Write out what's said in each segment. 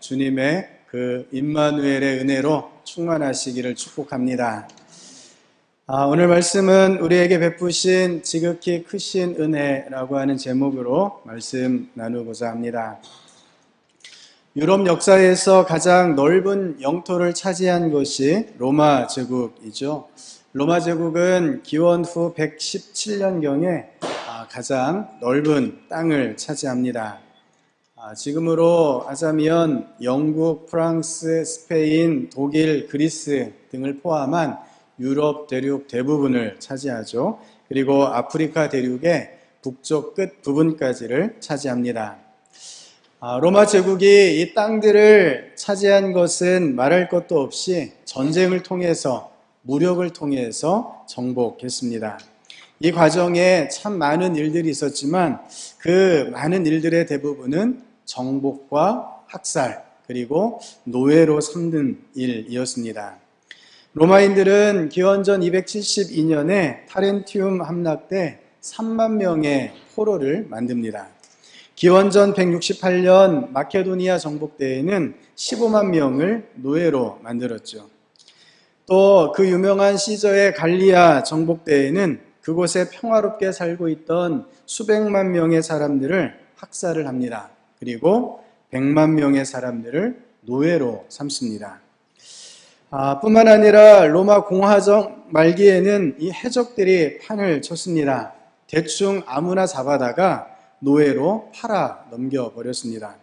주님의 그 임마누엘의 은혜로 충만하시기를 축복합니다. 오늘 말씀은 우리에게 베푸신 지극히 크신 은혜라고 하는 제목으로 말씀 나누고자 합니다. 유럽 역사에서 가장 넓은 영토를 차지한 것이 로마 제국이죠. 로마 제국은 기원 후 117년경에 가장 넓은 땅을 차지합니다. 지금으로 하자면 영국, 프랑스, 스페인, 독일, 그리스 등을 포함한 유럽 대륙 대부분을 차지하죠. 그리고 아프리카 대륙의 북쪽 끝 부분까지를 차지합니다. 로마 제국이 이 땅들을 차지한 것은 말할 것도 없이 전쟁을 통해서, 무력을 통해서 정복했습니다. 이 과정에 참 많은 일들이 있었지만 그 많은 일들의 대부분은 정복과 학살, 그리고 노예로 삼는 일이었습니다. 로마인들은 기원전 272년에 타렌티움 함락 때 3만 명의 포로를 만듭니다. 기원전 168년 마케도니아 정복 때에는 15만 명을 노예로 만들었죠. 또 그 유명한 시저의 갈리아 정복 때에는 그곳에 평화롭게 살고 있던 수백만 명의 사람들을 학살을 합니다. 그리고 100만 명의 사람들을 노예로 삼습니다. 뿐만 아니라 로마 공화정 말기에는 이 해적들이 판을 쳤습니다. 대충 아무나 잡아다가 노예로 팔아 넘겨버렸습니다.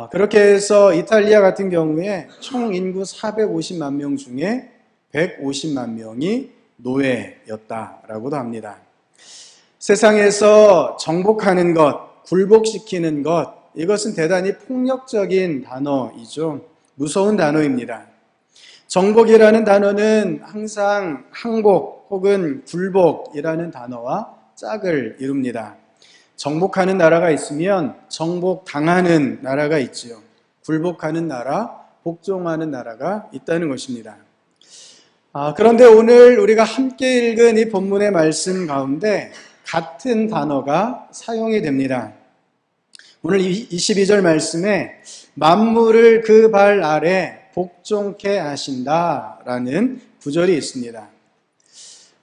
그렇게 해서 이탈리아 같은 경우에 총 인구 450만 명 중에 150만 명이 노예였다라고도 합니다. 세상에서 정복하는 것, 굴복시키는 것, 이것은 대단히 폭력적인 단어이죠. 무서운 단어입니다. 정복이라는 단어는 항상 항복 혹은 굴복이라는 단어와 짝을 이룹니다. 정복하는 나라가 있으면 정복당하는 나라가 있지요. 굴복하는 나라, 복종하는 나라가 있다는 것입니다. 그런데 오늘 우리가 함께 읽은 이 본문의 말씀 가운데 같은 단어가 사용이 됩니다. 오늘 22절 말씀에 만물을 그 발 아래 복종케 하신다라는 구절이 있습니다.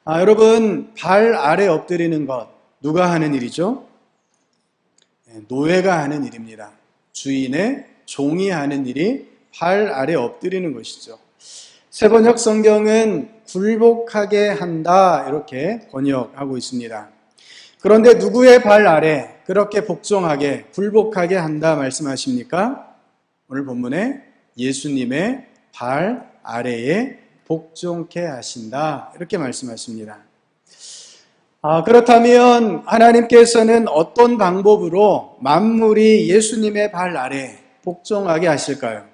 여러분, 발 아래 엎드리는 것 누가 하는 일이죠? 노예가 하는 일입니다. 주인의 종이 하는 일이 발 아래 엎드리는 것이죠. 세번역 성경은 굴복하게 한다 이렇게 번역하고 있습니다. 그런데 누구의 발 아래 그렇게 복종하게, 굴복하게 한다 말씀하십니까? 오늘 본문에 예수님의 발 아래에 복종케 하신다 이렇게 말씀하십니다. 그렇다면 하나님께서는 어떤 방법으로 만물이 예수님의 발 아래 복종하게 하실까요?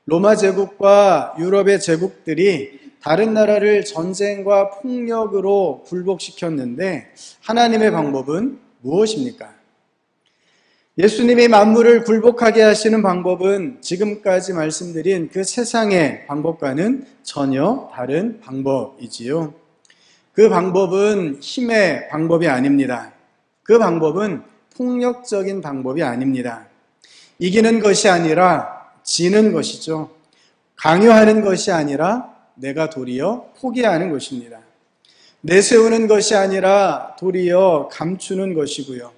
로마 제국과 유럽의 제국들이 다른 나라를 전쟁과 폭력으로 굴복시켰는데 하나님의 방법은 무엇입니까? 예수님이 만물을 굴복하게 하시는 방법은 지금까지 말씀드린 그 세상의 방법과는 전혀 다른 방법이지요. 그 방법은 힘의 방법이 아닙니다. 그 방법은 폭력적인 방법이 아닙니다. 이기는 것이 아니라 지는 것이죠. 강요하는 것이 아니라 내가 도리어 포기하는 것입니다. 내세우는 것이 아니라 도리어 감추는 것이고요.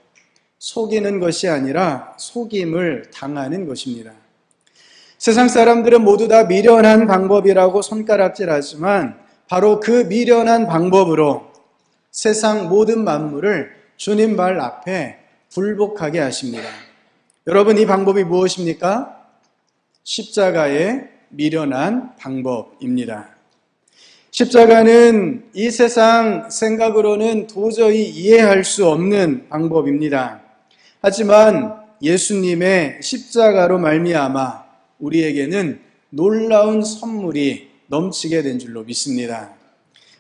속이는 것이 아니라 속임을 당하는 것입니다. 세상 사람들은 모두 다 미련한 방법이라고 손가락질하지만 바로 그 미련한 방법으로 세상 모든 만물을 주님 발 앞에 굴복하게 하십니다. 여러분, 이 방법이 무엇입니까? 십자가의 미련한 방법입니다. 십자가는 이 세상 생각으로는 도저히 이해할 수 없는 방법입니다. 하지만 예수님의 십자가로 말미암아 우리에게는 놀라운 선물이 넘치게 된 줄로 믿습니다.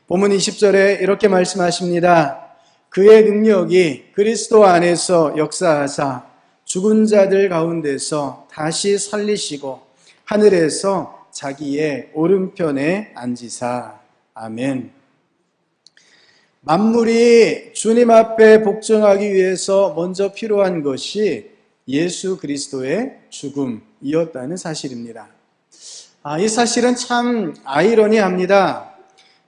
본문 20절에 이렇게 말씀하십니다. 그의 능력이 그리스도 안에서 역사하사 죽은 자들 가운데서 다시 살리시고 하늘에서 자기의 오른편에 앉으사. 아멘. 만물이 주님 앞에 복종하기 위해서 먼저 필요한 것이 예수 그리스도의 죽음이었다는 사실입니다. 이 사실은 참 아이러니합니다.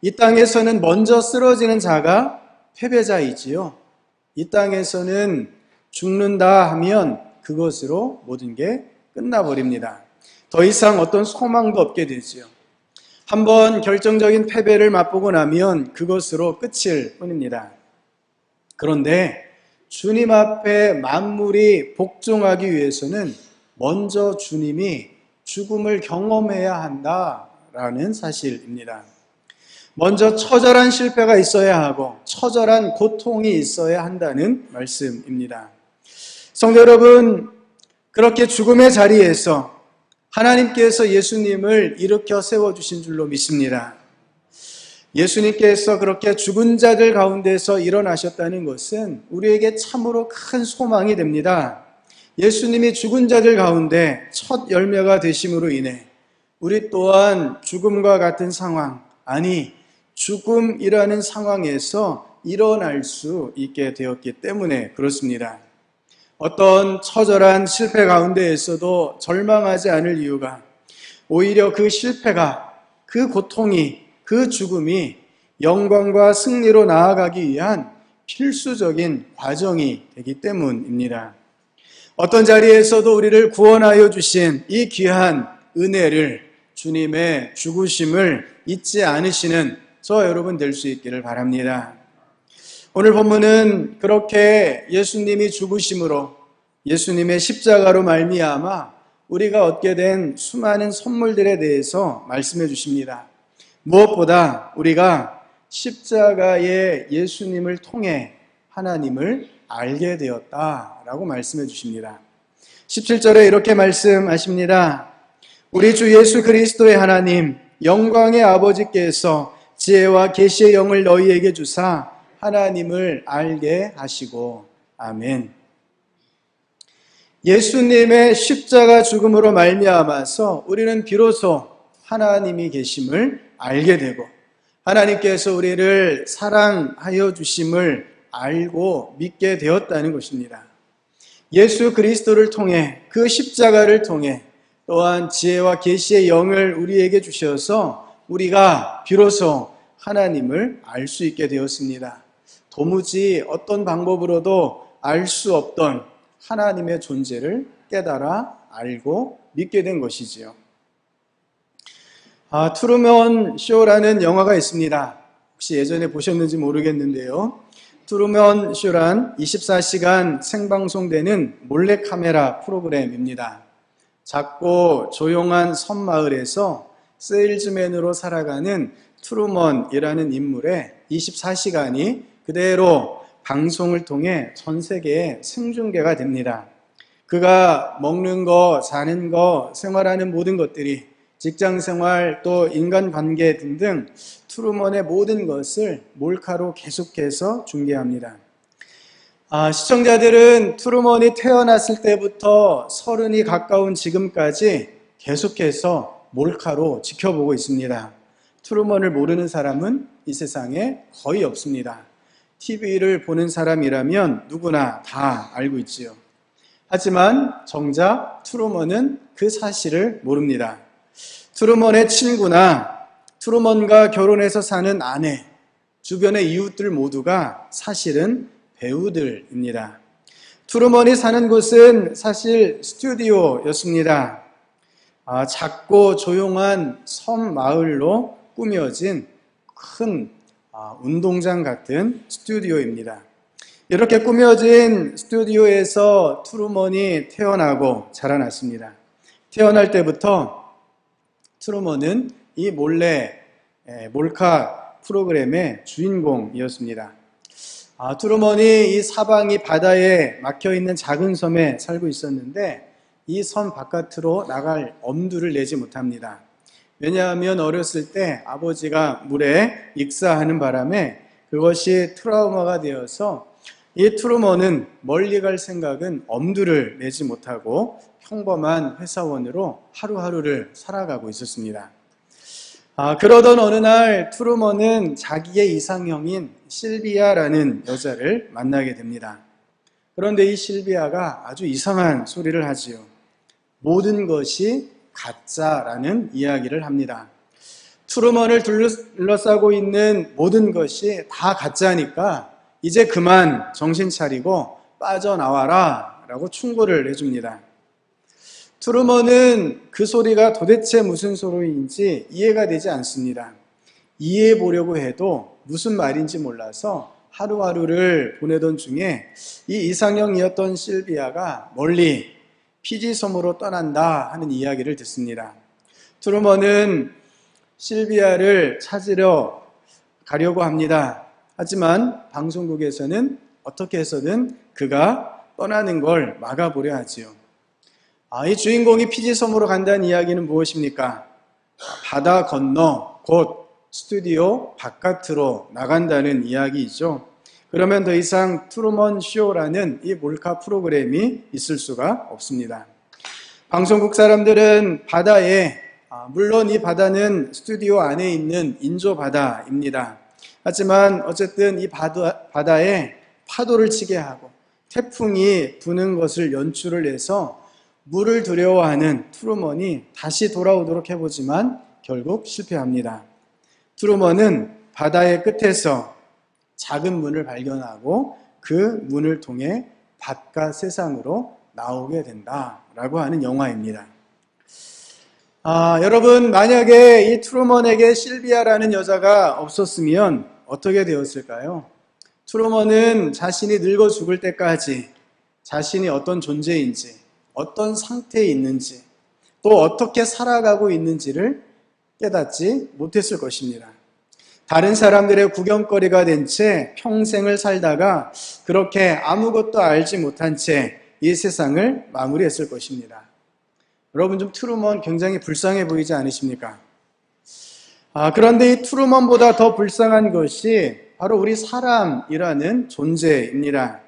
이 땅에서는 먼저 쓰러지는 자가 패배자이지요. 이 땅에서는 죽는다 하면 그것으로 모든 게 끝나버립니다. 더 이상 어떤 소망도 없게 되지요. 한번 결정적인 패배를 맛보고 나면 그것으로 끝일 뿐입니다. 그런데 주님 앞에 만물이 복종하기 위해서는 먼저 주님이 죽음을 경험해야 한다라는 사실입니다. 먼저 처절한 실패가 있어야 하고 처절한 고통이 있어야 한다는 말씀입니다. 성도 여러분, 그렇게 죽음의 자리에서 하나님께서 예수님을 일으켜 세워주신 줄로 믿습니다. 예수님께서 그렇게 죽은 자들 가운데서 일어나셨다는 것은 우리에게 참으로 큰 소망이 됩니다. 예수님이 죽은 자들 가운데 첫 열매가 되심으로 인해 우리 또한 죽음과 같은 상황, 아니 죽음이라는 상황에서 일어날 수 있게 되었기 때문에 그렇습니다. 어떤 처절한 실패 가운데에서도 절망하지 않을 이유가 오히려 그 실패가, 그 고통이, 그 죽음이 영광과 승리로 나아가기 위한 필수적인 과정이 되기 때문입니다. 어떤 자리에서도 우리를 구원하여 주신 이 귀한 은혜를, 주님의 죽으심을 잊지 않으시는 저와 여러분 될 수 있기를 바랍니다. 오늘 본문은 그렇게 예수님이 죽으심으로, 예수님의 십자가로 말미암아 우리가 얻게 된 수많은 선물들에 대해서 말씀해 주십니다. 무엇보다 우리가 십자가의 예수님을 통해 하나님을 알게 되었다라고 말씀해 주십니다. 17절에 이렇게 말씀하십니다. 우리 주 예수 그리스도의 하나님, 영광의 아버지께서 지혜와 계시의 영을 너희에게 주사 하나님을 알게 하시고. 아멘. 예수님의 십자가 죽음으로 말미암아서 우리는 비로소 하나님이 계심을 알게 되고 하나님께서 우리를 사랑하여 주심을 알고 믿게 되었다는 것입니다. 예수 그리스도를 통해, 그 십자가를 통해 또한 지혜와 계시의 영을 우리에게 주셔서 우리가 비로소 하나님을 알 수 있게 되었습니다. 도무지 어떤 방법으로도 알 수 없던 하나님의 존재를 깨달아 알고 믿게 된 것이지요. 트루먼 쇼라는 영화가 있습니다. 혹시 예전에 보셨는지 모르겠는데요. 트루먼 쇼란 24시간 생방송되는 몰래카메라 프로그램입니다. 작고 조용한 섬마을에서 세일즈맨으로 살아가는 트루먼이라는 인물의 24시간이 그대로 방송을 통해 전 세계에 생중계가 됩니다. 그가 먹는 거, 사는 거, 생활하는 모든 것들이 직장생활 또 인간관계 등등 트루먼의 모든 것을 몰카로 계속해서 중계합니다. 시청자들은 트루먼이 태어났을 때부터 30이 가까운 지금까지 계속해서 몰카로 지켜보고 있습니다. 트루먼을 모르는 사람은 이 세상에 거의 없습니다. TV를 보는 사람이라면 누구나 다 알고 있지요. 하지만 정작 트루먼은 그 사실을 모릅니다. 트루먼의 친구나 트루먼과 결혼해서 사는 아내, 주변의 이웃들 모두가 사실은 배우들입니다. 트루먼이 사는 곳은 사실 스튜디오였습니다. 작고 조용한 섬 마을로 꾸며진 큰 운동장 같은 스튜디오입니다. 이렇게 꾸며진 스튜디오에서 트루먼이 태어나고 자라났습니다. 태어날 때부터 트루먼은 이 몰카 프로그램의 주인공이었습니다. 트루먼이 이 사방이 바다에 막혀있는 작은 섬에 살고 있었는데 이 섬 바깥으로 나갈 엄두를 내지 못합니다. 왜냐하면 어렸을 때 아버지가 물에 익사하는 바람에 그것이 트라우마가 되어서 이 트루먼은 멀리 갈 생각은 엄두를 내지 못하고 평범한 회사원으로 하루하루를 살아가고 있었습니다. 그러던 어느 날 트루먼은 자기의 이상형인 실비아라는 여자를 만나게 됩니다. 그런데 이 실비아가 아주 이상한 소리를 하지요. 모든 것이 가짜라는 이야기를 합니다. 트루먼을 둘러싸고 있는 모든 것이 다 가짜니까 이제 그만 정신 차리고 빠져나와라 라고 충고를 해줍니다. 트루먼은 그 소리가 도대체 무슨 소리인지 이해가 되지 않습니다. 이해해 보려고 해도 무슨 말인지 몰라서 하루하루를 보내던 중에 이 이상형이었던 실비아가 멀리 피지 섬으로 떠난다 하는 이야기를 듣습니다. 트루먼은 실비아를 찾으러 가려고 합니다. 하지만 방송국에서는 어떻게 해서든 그가 떠나는 걸 막아보려 하지요. 이 주인공이 피지 섬으로 간다는 이야기는 무엇입니까? 바다 건너 곧 스튜디오 바깥으로 나간다는 이야기이죠. 그러면 더 이상 트루먼 쇼라는 이 몰카 프로그램이 있을 수가 없습니다. 방송국 사람들은 바다에, 물론 이 바다는 스튜디오 안에 있는 인조 바다입니다. 하지만 어쨌든 이 바다에 파도를 치게 하고 태풍이 부는 것을 연출을 해서 물을 두려워하는 트루먼이 다시 돌아오도록 해보지만 결국 실패합니다. 트루먼은 바다의 끝에서 작은 문을 발견하고 그 문을 통해 바깥 세상으로 나오게 된다라고 하는 영화입니다. 여러분, 만약에 이 트루먼에게 실비아라는 여자가 없었으면 어떻게 되었을까요? 트루먼은 자신이 늙어 죽을 때까지 자신이 어떤 존재인지, 어떤 상태에 있는지, 또 어떻게 살아가고 있는지를 깨닫지 못했을 것입니다. 다른 사람들의 구경거리가 된 채 평생을 살다가 그렇게 아무것도 알지 못한 채 이 세상을 마무리했을 것입니다. 여러분, 좀 트루먼 굉장히 불쌍해 보이지 않으십니까? 그런데 이 트루먼보다 더 불쌍한 것이 바로 우리 사람이라는 존재입니다.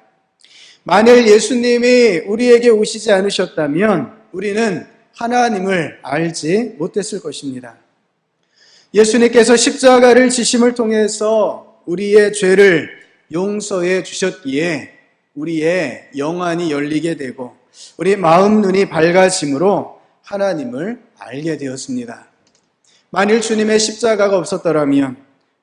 만일 예수님이 우리에게 오시지 않으셨다면 우리는 하나님을 알지 못했을 것입니다. 예수님께서 십자가를 지심을 통해서 우리의 죄를 용서해 주셨기에 우리의 영안이 열리게 되고 우리 마음 눈이 밝아짐으로 하나님을 알게 되었습니다. 만일 주님의 십자가가 없었더라면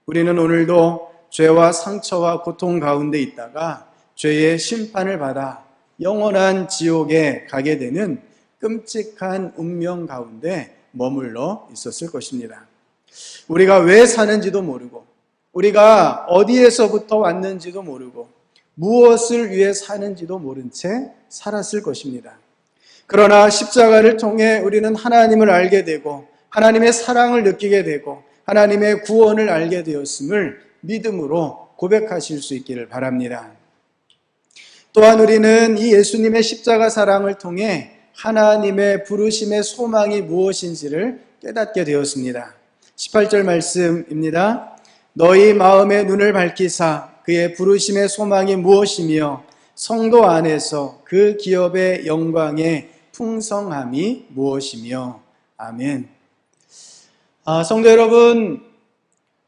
우리는 오늘도 죄와 상처와 고통 가운데 있다가 죄의 심판을 받아 영원한 지옥에 가게 되는 끔찍한 운명 가운데 머물러 있었을 것입니다. 우리가 왜 사는지도 모르고 우리가 어디에서부터 왔는지도 모르고 무엇을 위해 사는지도 모른 채 살았을 것입니다. 그러나 십자가를 통해 우리는 하나님을 알게 되고 하나님의 사랑을 느끼게 되고 하나님의 구원을 알게 되었음을 믿음으로 고백하실 수 있기를 바랍니다. 또한 우리는 이 예수님의 십자가 사랑을 통해 하나님의 부르심의 소망이 무엇인지를 깨닫게 되었습니다. 18절 말씀입니다. 너희 마음의 눈을 밝히사 그의 부르심의 소망이 무엇이며 성도 안에서 그 기업의 영광의 풍성함이 무엇이며. 아멘. 성도 여러분,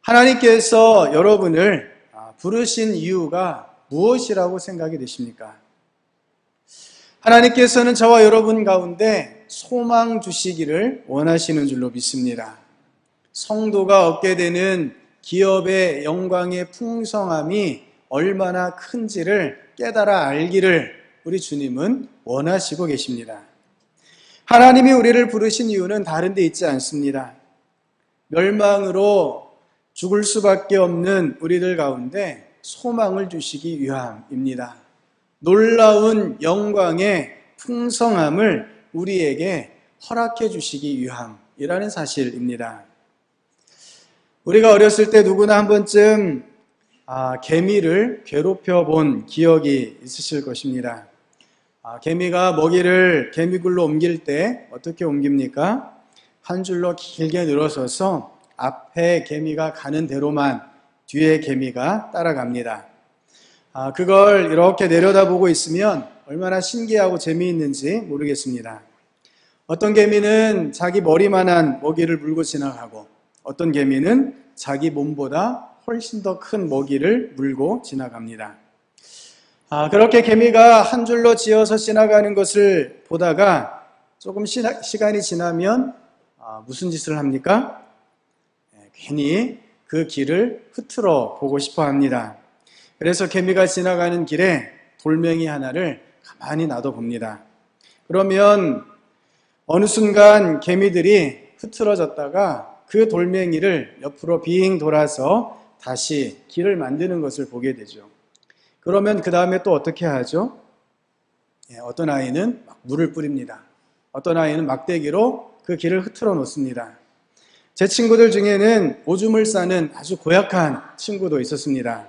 하나님께서 여러분을 부르신 이유가 무엇이라고 생각이 되십니까? 하나님께서는 저와 여러분 가운데 소망 주시기를 원하시는 줄로 믿습니다. 성도가 얻게 되는 기업의 영광의 풍성함이 얼마나 큰지를 깨달아 알기를 우리 주님은 원하시고 계십니다. 하나님이 우리를 부르신 이유는 다른 데 있지 않습니다. 멸망으로 죽을 수밖에 없는 우리들 가운데 소망을 주시기 위함입니다. 놀라운 영광의 풍성함을 우리에게 허락해 주시기 위함이라는 사실입니다. 우리가 어렸을 때 누구나 한 번쯤 개미를 괴롭혀 본 기억이 있으실 것입니다. 개미가 먹이를 개미굴로 옮길 때 어떻게 옮깁니까? 한 줄로 길게 늘어서서 앞에 개미가 가는 대로만 뒤에 개미가 따라갑니다. 그걸 이렇게 내려다보고 있으면 얼마나 신기하고 재미있는지 모르겠습니다. 어떤 개미는 자기 머리만한 먹이를 물고 지나가고 어떤 개미는 자기 몸보다 훨씬 더 큰 먹이를 물고 지나갑니다. 그렇게 개미가 한 줄로 지어서 지나가는 것을 보다가 조금 시간이 지나면 무슨 짓을 합니까? 괜히 그 길을 흐트러 보고 싶어 합니다. 그래서 개미가 지나가는 길에 돌멩이 하나를 가만히 놔둬 봅니다. 그러면 어느 순간 개미들이 흐트러졌다가 그 돌멩이를 옆으로 빙 돌아서 다시 길을 만드는 것을 보게 되죠. 그러면 그 다음에 또 어떻게 하죠? 어떤 아이는 물을 뿌립니다. 어떤 아이는 막대기로 그 길을 흐트러 놓습니다. 제 친구들 중에는 오줌을 싸는 아주 고약한 친구도 있었습니다.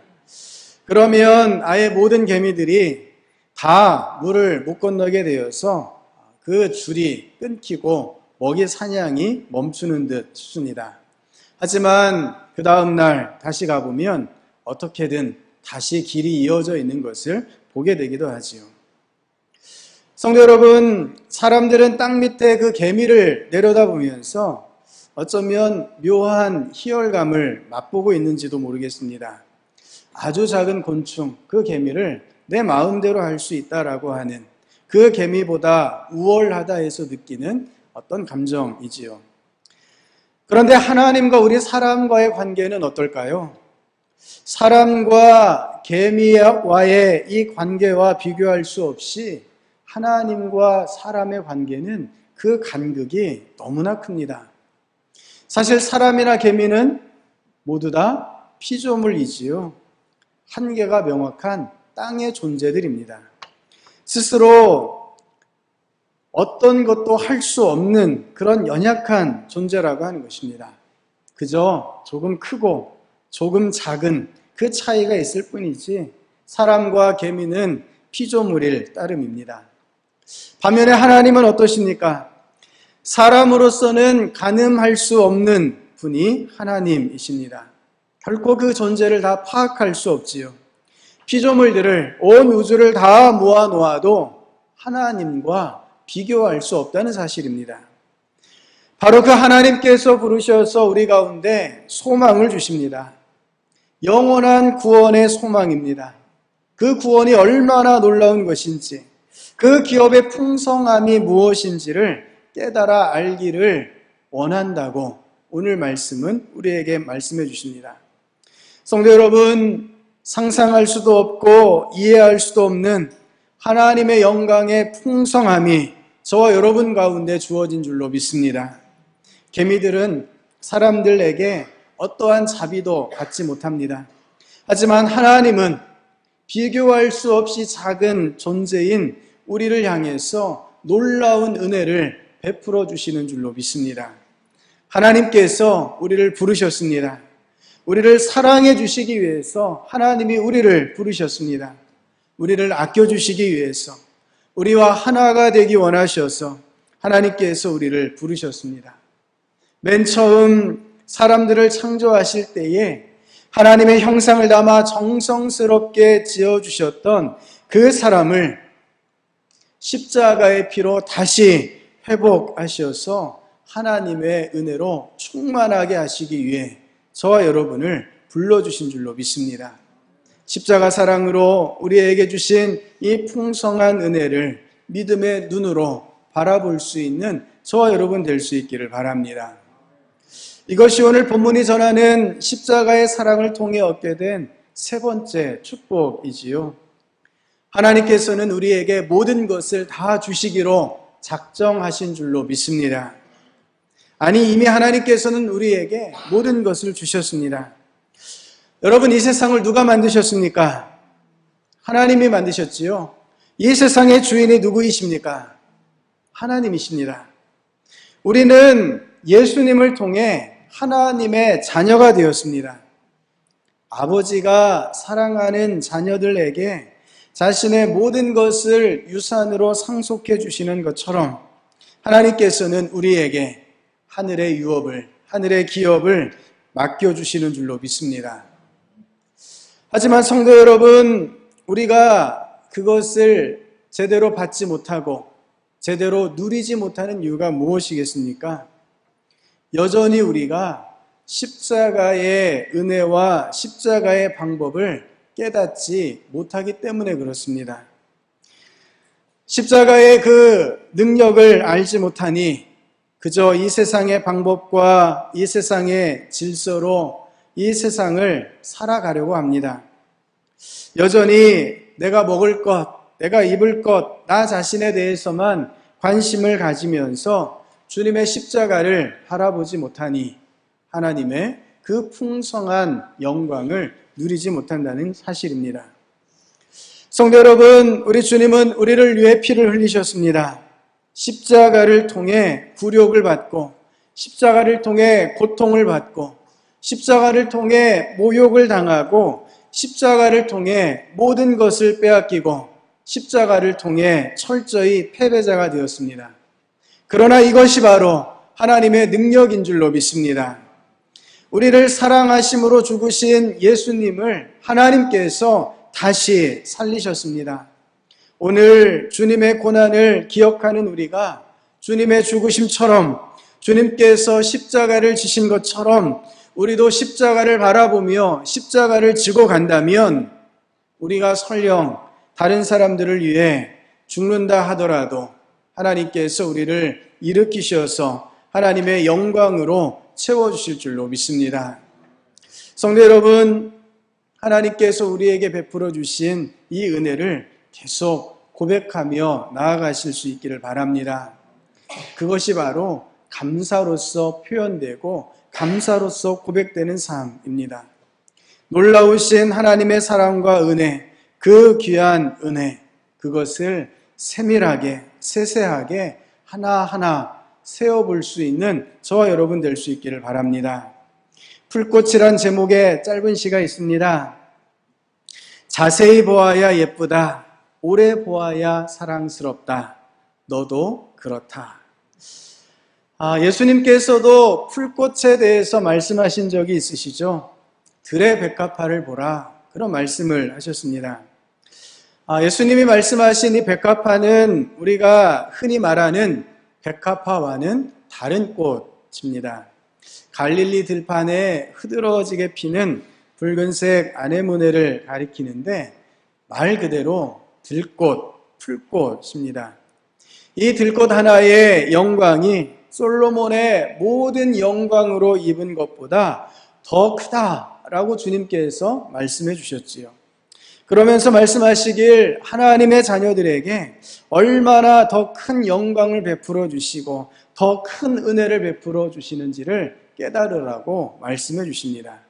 그러면 아예 모든 개미들이 다 물을 못 건너게 되어서 그 줄이 끊기고 먹이 사냥이 멈추는 듯 싶습니다. 하지만 그 다음날 다시 가보면 어떻게든 다시 길이 이어져 있는 것을 보게 되기도 하지요. 성도 여러분, 사람들은 땅 밑에 그 개미를 내려다보면서 어쩌면 묘한 희열감을 맛보고 있는지도 모르겠습니다. 아주 작은 곤충, 그 개미를 내 마음대로 할 수 있다라고 하는 그 개미보다 우월하다 해서 느끼는 어떤 감정이지요. 그런데 하나님과 우리 사람과의 관계는 어떨까요? 사람과 개미와의 이 관계와 비교할 수 없이 하나님과 사람의 관계는 그 간극이 너무나 큽니다. 사실 사람이나 개미는 모두 다 피조물이지요. 한계가 명확한 땅의 존재들입니다. 스스로 어떤 것도 할 수 없는 그런 연약한 존재라고 하는 것입니다. 그저 조금 크고 조금 작은 그 차이가 있을 뿐이지 사람과 개미는 피조물일 따름입니다. 반면에 하나님은 어떠십니까? 사람으로서는 가늠할 수 없는 분이 하나님이십니다. 결코 그 존재를 다 파악할 수 없지요. 피조물들을, 온 우주를 다 모아놓아도 하나님과 비교할 수 없다는 사실입니다. 바로 그 하나님께서 부르셔서 우리 가운데 소망을 주십니다. 영원한 구원의 소망입니다. 그 구원이 얼마나 놀라운 것인지, 그 기업의 풍성함이 무엇인지를 깨달아 알기를 원한다고 오늘 말씀은 우리에게 말씀해 주십니다. 성도 여러분, 상상할 수도 없고 이해할 수도 없는 하나님의 영광의 풍성함이 저와 여러분 가운데 주어진 줄로 믿습니다. 개미들은 사람들에게 어떠한 자비도 받지 못합니다. 하지만 하나님은 비교할 수 없이 작은 존재인 우리를 향해서 놀라운 은혜를 베풀어 주시는 줄로 믿습니다. 하나님께서 우리를 부르셨습니다. 우리를 사랑해 주시기 위해서 하나님이 우리를 부르셨습니다. 우리를 아껴주시기 위해서, 우리와 하나가 되기 원하셔서 하나님께서 우리를 부르셨습니다. 맨 처음 사람들을 창조하실 때에 하나님의 형상을 담아 정성스럽게 지어주셨던 그 사람을 십자가의 피로 다시 회복하셔서 하나님의 은혜로 충만하게 하시기 위해 저와 여러분을 불러주신 줄로 믿습니다. 십자가 사랑으로 우리에게 주신 이 풍성한 은혜를 믿음의 눈으로 바라볼 수 있는 저와 여러분 될 수 있기를 바랍니다. 이것이 오늘 본문이 전하는 십자가의 사랑을 통해 얻게 된 세 번째 축복이지요. 하나님께서는 우리에게 모든 것을 다 주시기로 작정하신 줄로 믿습니다. 아니, 이미 하나님께서는 우리에게 모든 것을 주셨습니다. 여러분, 이 세상을 누가 만드셨습니까? 하나님이 만드셨지요. 이 세상의 주인이 누구이십니까? 하나님이십니다. 우리는 예수님을 통해 하나님의 자녀가 되었습니다. 아버지가 사랑하는 자녀들에게 자신의 모든 것을 유산으로 상속해 주시는 것처럼 하나님께서는 우리에게 하늘의 유업을, 하늘의 기업을 맡겨주시는 줄로 믿습니다. 하지만 성도 여러분, 우리가 그것을 제대로 받지 못하고 제대로 누리지 못하는 이유가 무엇이겠습니까? 여전히 우리가 십자가의 은혜와 십자가의 방법을 깨닫지 못하기 때문에 그렇습니다. 십자가의 그 능력을 알지 못하니 그저 이 세상의 방법과 이 세상의 질서로 이 세상을 살아가려고 합니다. 여전히 내가 먹을 것, 내가 입을 것, 나 자신에 대해서만 관심을 가지면서 주님의 십자가를 바라보지 못하니 하나님의 그 풍성한 영광을 누리지 못한다는 사실입니다. 성도 여러분, 우리 주님은 우리를 위해 피를 흘리셨습니다. 십자가를 통해 굴욕을 받고, 십자가를 통해 고통을 받고, 십자가를 통해 모욕을 당하고, 십자가를 통해 모든 것을 빼앗기고, 십자가를 통해 철저히 패배자가 되었습니다. 그러나 이것이 바로 하나님의 능력인 줄로 믿습니다. 우리를 사랑하심으로 죽으신 예수님을 하나님께서 다시 살리셨습니다. 오늘 주님의 고난을 기억하는 우리가 주님의 죽으심처럼 주님께서 십자가를 지신 것처럼 우리도 십자가를 바라보며 십자가를 지고 간다면 우리가 설령 다른 사람들을 위해 죽는다 하더라도 하나님께서 우리를 일으키셔서 하나님의 영광으로 채워주실 줄로 믿습니다. 성도 여러분, 하나님께서 우리에게 베풀어 주신 이 은혜를 계속 고백하며 나아가실 수 있기를 바랍니다. 그것이 바로 감사로서 표현되고 감사로서 고백되는 삶입니다. 놀라우신 하나님의 사랑과 은혜, 그 귀한 은혜, 그것을 세밀하게, 세세하게 하나하나 세어볼 수 있는 저와 여러분 될 수 있기를 바랍니다. 풀꽃이란 제목의 짧은 시가 있습니다. 자세히 보아야 예쁘다. 오래 보아야 사랑스럽다. 너도 그렇다. 예수님께서도 풀꽃에 대해서 말씀하신 적이 있으시죠? 들의 백합화를 보라. 그런 말씀을 하셨습니다. 예수님이 말씀하신 이 백합화는 우리가 흔히 말하는 백합화와는 다른 꽃입니다. 갈릴리 들판에 흐드러지게 피는 붉은색 아네모네를 가리키는데 말 그대로 들꽃, 풀꽃입니다. 이 들꽃 하나의 영광이 솔로몬의 모든 영광으로 입은 것보다 더 크다라고 주님께서 말씀해 주셨지요. 그러면서 말씀하시길 하나님의 자녀들에게 얼마나 더 큰 영광을 베풀어 주시고 더 큰 은혜를 베풀어 주시는지를 깨달으라고 말씀해 주십니다.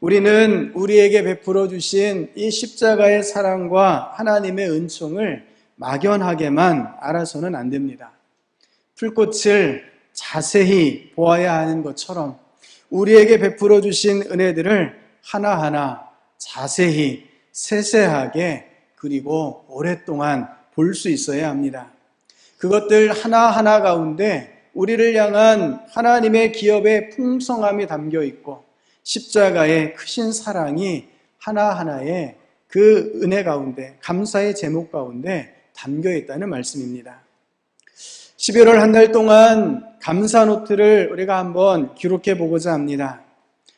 우리는 우리에게 베풀어 주신 이 십자가의 사랑과 하나님의 은총을 막연하게만 알아서는 안 됩니다. 풀꽃을 자세히 보아야 하는 것처럼 우리에게 베풀어 주신 은혜들을 하나하나 자세히 세세하게 그리고 오랫동안 볼 수 있어야 합니다. 그것들 하나하나 가운데 우리를 향한 하나님의 기업의 풍성함이 담겨 있고 십자가의 크신 사랑이 하나하나의 그 은혜 가운데 감사의 제목 가운데 담겨 있다는 말씀입니다. 11월 한 달 동안 감사 노트를 우리가 한번 기록해 보고자 합니다.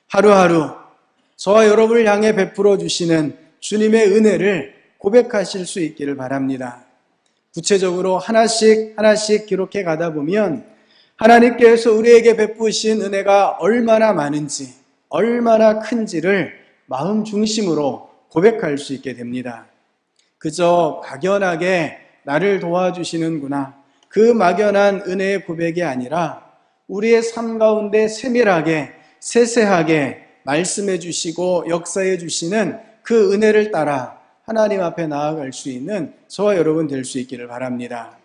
하루하루 저와 여러분을 향해 베풀어 주시는 주님의 은혜를 고백하실 수 있기를 바랍니다. 구체적으로 하나씩 기록해 가다 보면 하나님께서 우리에게 베푸신 은혜가 얼마나 많은지, 얼마나 큰지를 마음 중심으로 고백할 수 있게 됩니다. 그저 막연하게 나를 도와주시는구나, 그 막연한 은혜의 고백이 아니라 우리의 삶 가운데 세밀하게, 세세하게 말씀해 주시고 역사해 주시는 그 은혜를 따라 하나님 앞에 나아갈 수 있는 저와 여러분 될 수 있기를 바랍니다.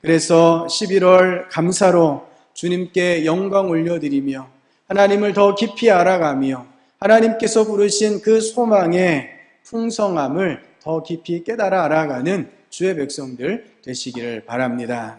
그래서 11월 감사로 주님께 영광 올려드리며 하나님을 더 깊이 알아가며 하나님께서 부르신 그 소망의 풍성함을 더 깊이 깨달아 알아가는 주의 백성들 되시기를 바랍니다.